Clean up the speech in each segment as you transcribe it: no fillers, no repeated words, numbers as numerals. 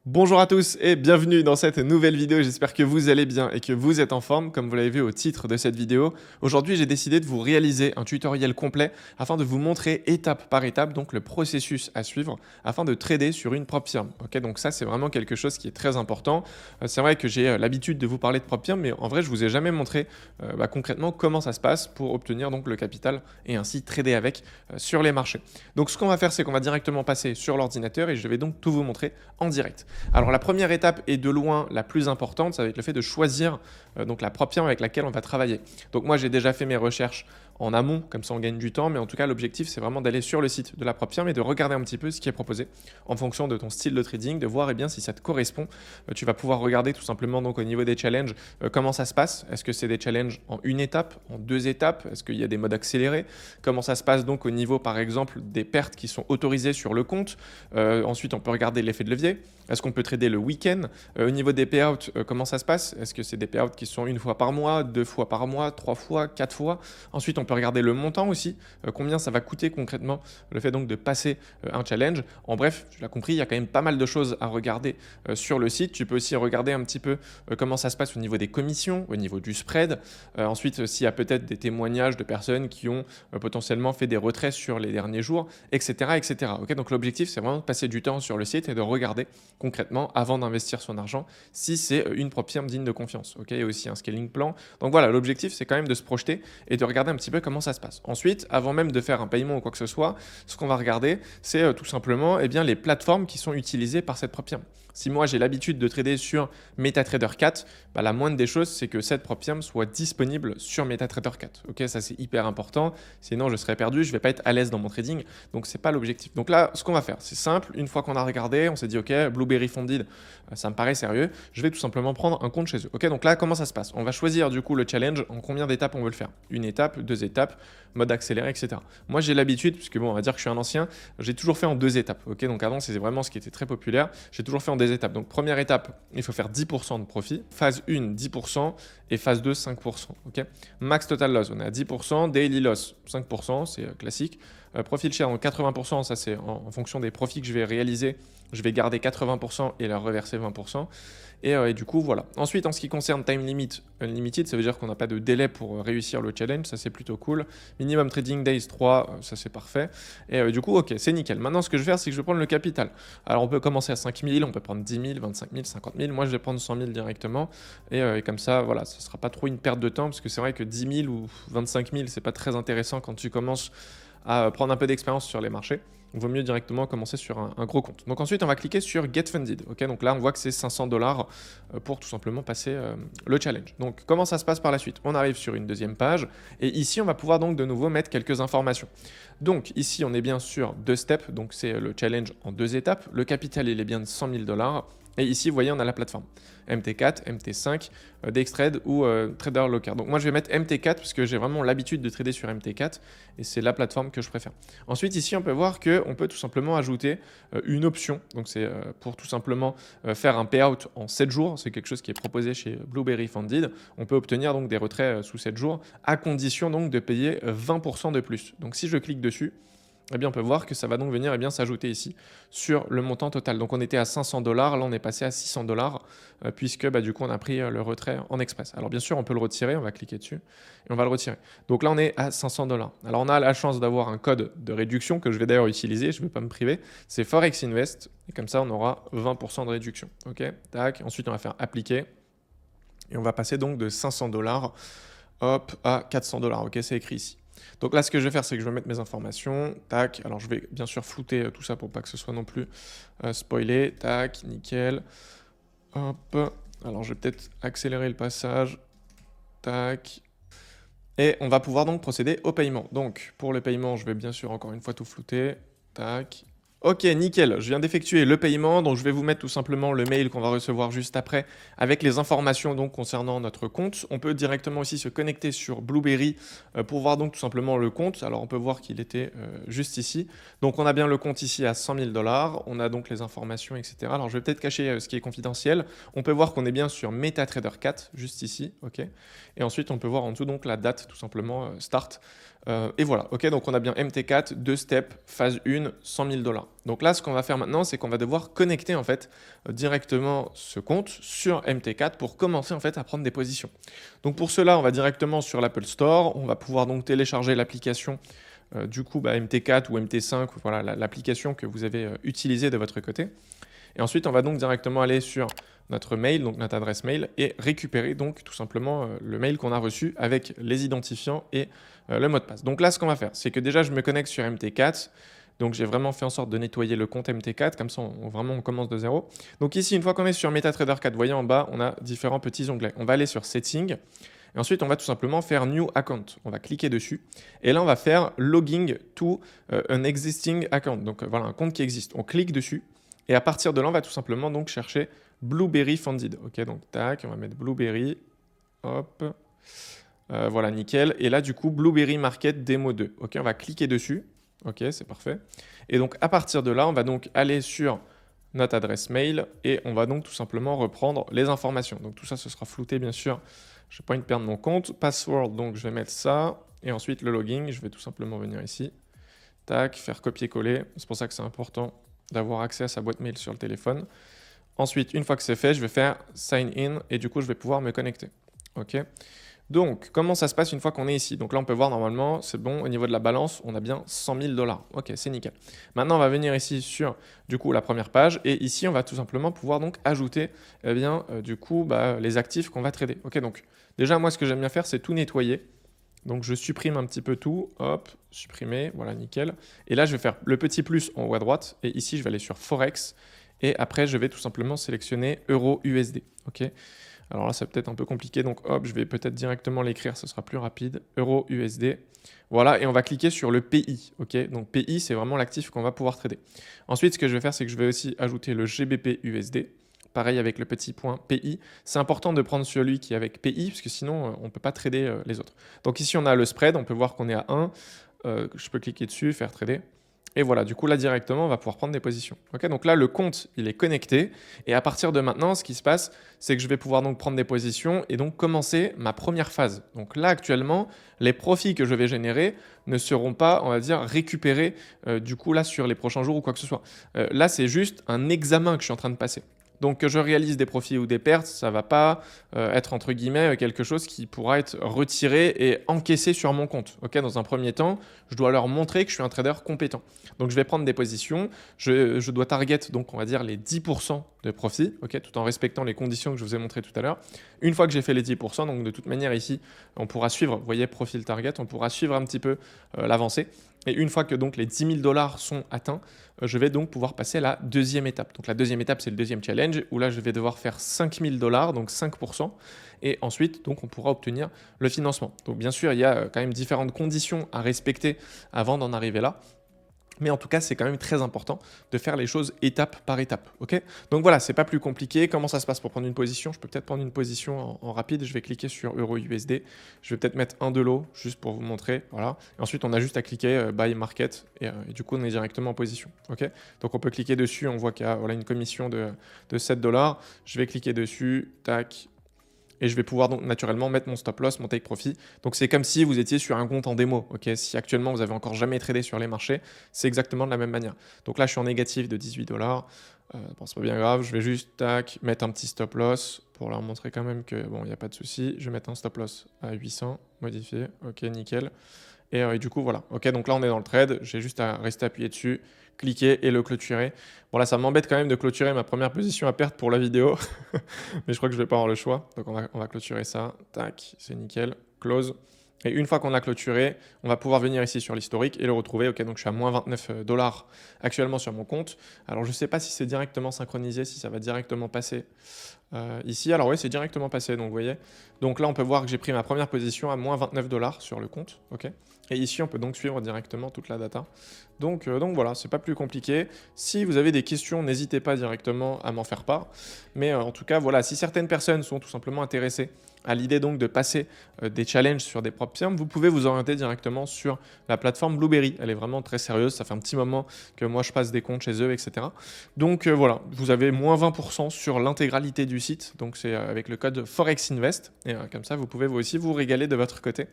Bonjour à tous et bienvenue dans cette nouvelle vidéo, j'espère que vous allez bien et que vous êtes en forme comme vous l'avez vu au titre de cette vidéo. Aujourd'hui j'ai décidé de vous réaliser un tutoriel complet afin de vous montrer étape par étape donc le processus à suivre afin de trader sur une prop firm. Ok, donc ça c'est vraiment quelque chose qui est très important. C'est vrai que j'ai l'habitude de vous parler de prop firm mais en vrai je vous ai jamais montré concrètement comment ça se passe pour obtenir donc le capital et ainsi trader avec sur les marchés. Donc ce qu'on va faire c'est qu'on va directement passer sur l'ordinateur et je vais donc tout vous montrer en direct. Alors la première étape est de loin la plus importante, ça va être le fait de choisir donc la prop firm avec laquelle on va travailler. Donc moi j'ai déjà fait mes recherches en amont, comme ça on gagne du temps, mais en tout cas l'objectif c'est vraiment d'aller sur le site de la prop firm et de regarder un petit peu ce qui est proposé en fonction de ton style de trading, de voir si ça te correspond. Tu vas pouvoir regarder tout simplement donc au niveau des challenges comment ça se passe. Est-ce que c'est des challenges en une étape, en deux étapes? Est-ce qu'il y a des modes accélérés? Comment ça se passe donc au niveau par exemple des pertes qui sont autorisées sur le compte? Ensuite on peut regarder l'effet de levier. Est-ce qu'on peut trader le week-end? Au niveau des payouts, comment ça se passe? Est-ce que c'est des payouts qui sont une fois par mois, deux fois par mois, trois fois, quatre fois? Ensuite, on peut regarder le montant aussi, combien ça va coûter concrètement le fait donc de passer un challenge. En bref, tu l'as compris, il y a quand même pas mal de choses à regarder sur le site. Tu peux aussi regarder un petit peu comment ça se passe au niveau des commissions, au niveau du spread. Ensuite, s'il y a peut-être des témoignages de personnes qui ont potentiellement fait des retraits sur les derniers jours, etc. etc. Okay, donc l'objectif, c'est vraiment de passer du temps sur le site et de regarder concrètement avant d'investir son argent si c'est une prop firm digne de confiance. Okay, il y a aussi un scaling plan. Donc voilà, l'objectif c'est quand même de se projeter et de regarder un petit peu comment ça se passe. Ensuite, avant même de faire un paiement ou quoi que ce soit, ce qu'on va regarder c'est tout simplement les plateformes qui sont utilisées par cette prop firm. Si moi j'ai l'habitude de trader sur MetaTrader 4, la moindre des choses c'est que cette prop firm soit disponible sur MetaTrader 4. Ok, ça c'est hyper important, sinon je serais perdu, je ne vais pas être à l'aise dans mon trading, donc c'est pas l'objectif. Donc là, ce qu'on va faire, c'est simple, une fois qu'on a regardé, on s'est dit ok, Blueberry Funded, ça me paraît sérieux, je vais tout simplement prendre un compte chez eux. Ok, donc là comment ça se passe? On va choisir du coup le challenge, en combien d'étapes on veut le faire? Une étape, deux étapes, mode accéléré, etc. Moi j'ai l'habitude, puisque bon on va dire que je suis un ancien, j'ai toujours fait en deux étapes. Ok, donc avant c'est vraiment ce qui était très populaire, j'ai toujours fait en deux étapes. Donc première étape, il faut faire 10% de profit, phase 1 10% et phase 2 5%. Ok, max total loss, on est à 10%, daily loss 5%, c'est classique. Profit share en 80%, ça c'est en fonction des profits que je vais réaliser, je vais garder 80% et leur reverser 20%. Et du coup, voilà. Ensuite, en ce qui concerne time limit unlimited, ça veut dire qu'on n'a pas de délai pour réussir le challenge, ça c'est plutôt cool. Minimum trading days 3, ça c'est parfait. Et du coup, ok, c'est nickel. Maintenant, ce que je vais faire, c'est que je vais prendre le capital. Alors, on peut commencer à 5 000, on peut prendre 10 000, 25 000, 50 000. Moi, je vais prendre 100 000 directement. Et comme ça, voilà, ce ne sera pas trop une perte de temps, parce que c'est vrai que 10 000 ou 25 000, c'est pas très intéressant quand tu commences à prendre un peu d'expérience sur les marchés. Il vaut mieux directement commencer sur un gros compte. Donc ensuite, on va cliquer sur Get Funded. Okay, donc là, on voit que c'est 500 $ pour tout simplement passer le challenge. Donc comment ça se passe par la suite? On arrive sur une deuxième page et ici, on va pouvoir donc de nouveau mettre quelques informations. Donc ici, on est bien sur deux steps. Donc c'est le challenge en deux étapes. Le capital, il est bien de 100 000 $. Et ici, vous voyez, on a la plateforme MT4, MT5, Dextrade ou Trader Locker. Donc moi, je vais mettre MT4 parce que j'ai vraiment l'habitude de trader sur MT4 et c'est la plateforme que je préfère. Ensuite, ici, on peut voir qu'on peut tout simplement ajouter une option. Donc c'est pour tout simplement faire un payout en 7 jours. C'est quelque chose qui est proposé chez Blueberry Funded. On peut obtenir donc des retraits sous 7 jours à condition donc de payer 20% de plus. Donc si je clique dessus, on peut voir que ça va donc venir s'ajouter ici sur le montant total. Donc on était à 500 $, là on est passé à 600 $, puisque du coup on a pris le retrait en express. Alors bien sûr on peut le retirer, on va cliquer dessus et on va le retirer. Donc là on est à 500 $. Alors on a la chance d'avoir un code de réduction que je vais d'ailleurs utiliser, je ne vais pas me priver, c'est Forex Invest et comme ça on aura 20% de réduction. Ok, tac. Ensuite on va faire appliquer et on va passer donc de 500 $, hop, à 400 $. Ok, c'est écrit ici. Donc là, ce que je vais faire, c'est que je vais mettre mes informations. Tac. Alors, je vais bien sûr flouter tout ça pour pas que ce soit non plus spoilé. Tac. Nickel. Hop. Alors, je vais peut-être accélérer le passage. Tac. Et on va pouvoir donc procéder au paiement. Donc, pour le paiement, je vais bien sûr encore une fois tout flouter. Tac. Ok, nickel, je viens d'effectuer le paiement, donc je vais vous mettre tout simplement le mail qu'on va recevoir juste après avec les informations donc concernant notre compte. On peut directement aussi se connecter sur Blueberry pour voir donc tout simplement le compte. Alors on peut voir qu'il était juste ici. Donc on a bien le compte ici à 100 000 $, on a donc les informations, etc. Alors je vais peut-être cacher ce qui est confidentiel. On peut voir qu'on est bien sur MetaTrader 4, juste ici, ok. Et ensuite on peut voir en dessous donc la date tout simplement start Et voilà, ok, donc on a bien MT4, 2 steps, phase 1, 100 000 $. Donc là, ce qu'on va faire maintenant, c'est qu'on va devoir connecter en fait directement ce compte sur MT4 pour commencer en fait à prendre des positions. Donc pour cela, on va directement sur l'Apple Store, on va pouvoir donc télécharger l'application du coup MT4 ou MT5, voilà l'application que vous avez utilisée de votre côté. Et ensuite, on va donc directement aller sur notre mail, donc notre adresse mail, et récupérer donc tout simplement le mail qu'on a reçu avec les identifiants et le mot de passe. Donc là, ce qu'on va faire, c'est que déjà, je me connecte sur MT4. Donc j'ai vraiment fait en sorte de nettoyer le compte MT4, comme ça on commence de zéro. Donc ici, une fois qu'on est sur MetaTrader 4, vous voyez en bas, on a différents petits onglets. On va aller sur Settings, et ensuite on va tout simplement faire New Account. On va cliquer dessus, et là on va faire Logging to an existing account. Donc voilà, un compte qui existe. On clique dessus, et à partir de là, on va tout simplement donc chercher Blueberry Funded. Ok, donc tac, on va mettre Blueberry, hop. Voilà, nickel. Et là, du coup, Blueberry Market Demo 2. Ok, on va cliquer dessus. Ok, c'est parfait. Et donc, à partir de là, on va donc aller sur notre adresse mail et on va donc tout simplement reprendre les informations. Donc, tout ça, ce sera flouté, bien sûr. Je n'ai pas envie de perdre mon compte. Password, donc je vais mettre ça. Et ensuite, le login, je vais tout simplement venir ici. Tac, faire copier-coller. C'est pour ça que c'est important d'avoir accès à sa boîte mail sur le téléphone. Ensuite, une fois que c'est fait, je vais faire Sign In et du coup, je vais pouvoir me connecter. Ok. Donc, comment ça se passe une fois qu'on est ici? Donc là, on peut voir normalement, c'est bon, au niveau de la balance, on a bien 100 000 $. Ok, c'est nickel. Maintenant, on va venir ici sur, du coup, la première page. Et ici, on va tout simplement pouvoir donc ajouter, eh bien, du coup, les actifs qu'on va trader. Ok, donc déjà, moi, ce que j'aime bien faire, c'est tout nettoyer. Donc, je supprime un petit peu tout. Hop, supprimer, voilà, nickel. Et là, je vais faire le petit plus en haut à droite. Et ici, je vais aller sur Forex. Et après, je vais tout simplement sélectionner Euro-USD. Ok. Alors là, c'est peut-être un peu compliqué, donc hop, je vais peut-être directement l'écrire, ce sera plus rapide. Euro-USD. Voilà, et on va cliquer sur le PI. Ok, donc PI, c'est vraiment l'actif qu'on va pouvoir trader. Ensuite, ce que je vais faire, c'est que je vais aussi ajouter le GBP-USD. Pareil avec le petit point PI. C'est important de prendre celui qui est avec PI, parce que sinon, on ne peut pas trader les autres. Donc ici, on a le spread, on peut voir qu'on est à 1. Je peux cliquer dessus, faire trader. Et voilà, du coup, là, directement, on va pouvoir prendre des positions. Okay, donc là, le compte, il est connecté. Et à partir de maintenant, ce qui se passe, c'est que je vais pouvoir donc prendre des positions et donc commencer ma première phase. Donc là, actuellement, les profits que je vais générer ne seront pas, on va dire, récupérés du coup, là, sur les prochains jours ou quoi que ce soit. Là, c'est juste un examen que je suis en train de passer. Donc que je réalise des profits ou des pertes, ça ne va pas être entre guillemets quelque chose qui pourra être retiré et encaissé sur mon compte. Okay, dans un premier temps, je dois leur montrer que je suis un trader compétent. Donc je vais prendre des positions, je dois target donc on va dire les 10% de profit, okay, tout en respectant les conditions que je vous ai montrées tout à l'heure. Une fois que j'ai fait les 10%, donc de toute manière ici, on pourra suivre, vous voyez, profil target, on pourra suivre un petit peu l'avancée. Et une fois que donc les 10 000 $ sont atteints, je vais donc pouvoir passer à la deuxième étape. Donc la deuxième étape, c'est le deuxième challenge où là, je vais devoir faire 5 000 $, donc 5%. Et ensuite, donc, on pourra obtenir le financement. Donc bien sûr, il y a quand même différentes conditions à respecter avant d'en arriver là. Mais en tout cas, c'est quand même très important de faire les choses étape par étape. Okay, donc voilà, c'est pas plus compliqué. Comment ça se passe pour prendre une position? Je peux peut-être prendre une position en rapide. Je vais cliquer sur Euro-USD. Je vais peut-être mettre un de l'eau juste pour vous montrer. Voilà. Et ensuite, on a juste à cliquer Buy Market et du coup, on est directement en position. Okay, donc on peut cliquer dessus. On voit qu'il y a voilà, une commission de 7 $. Je vais cliquer dessus. Tac. Et je vais pouvoir donc naturellement mettre mon stop loss, mon take profit. Donc c'est comme si vous étiez sur un compte en démo. Okay, si actuellement vous avez encore jamais tradé sur les marchés, c'est exactement de la même manière. Donc là je suis en négatif de 18 $. Bon, c'est pas bien grave, je vais juste tac, mettre un petit stop loss pour leur montrer quand même que bon, il n'y a pas de souci. Je vais mettre un stop loss à 800, modifié, ok, nickel. Et du coup, voilà. Ok, donc là, on est dans le trade. J'ai juste à rester appuyé dessus, cliquer et le clôturer. Bon, là, ça m'embête quand même de clôturer ma première position à perte pour la vidéo. Mais je crois que je vais pas avoir le choix. Donc, on va clôturer ça. Tac, c'est nickel. Close. Et une fois qu'on a clôturé, on va pouvoir venir ici sur l'historique et le retrouver. Ok, donc je suis à moins 29 $ actuellement sur mon compte. Alors, je ne sais pas si c'est directement synchronisé, si ça va directement passer ici. Alors oui, c'est directement passé, donc vous voyez. Donc là, on peut voir que j'ai pris ma première position à moins 29 $ sur le compte. Ok. Et ici, on peut donc suivre directement toute la data. Donc voilà, c'est pas plus compliqué. Si vous avez des questions, n'hésitez pas directement à m'en faire part. Mais en tout cas, voilà, si certaines personnes sont tout simplement intéressées à l'idée donc de passer des challenges sur des propres firmes, vous pouvez vous orienter directement sur la plateforme Blueberry. Elle est vraiment très sérieuse, ça fait un petit moment que moi je passe des comptes chez eux, etc. Donc voilà, vous avez moins 20% sur l'intégralité du site, donc c'est avec le code ForexInvest, et comme ça vous pouvez vous aussi vous régaler de votre côté.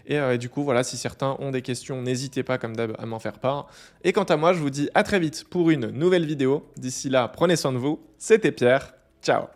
Et du coup, voilà, si certains ont des questions, n'hésitez pas comme d'hab à m'en faire part. Et quant à moi, je vous dis à très vite pour une nouvelle vidéo. D'ici là, prenez soin de vous. C'était Pierre. Ciao.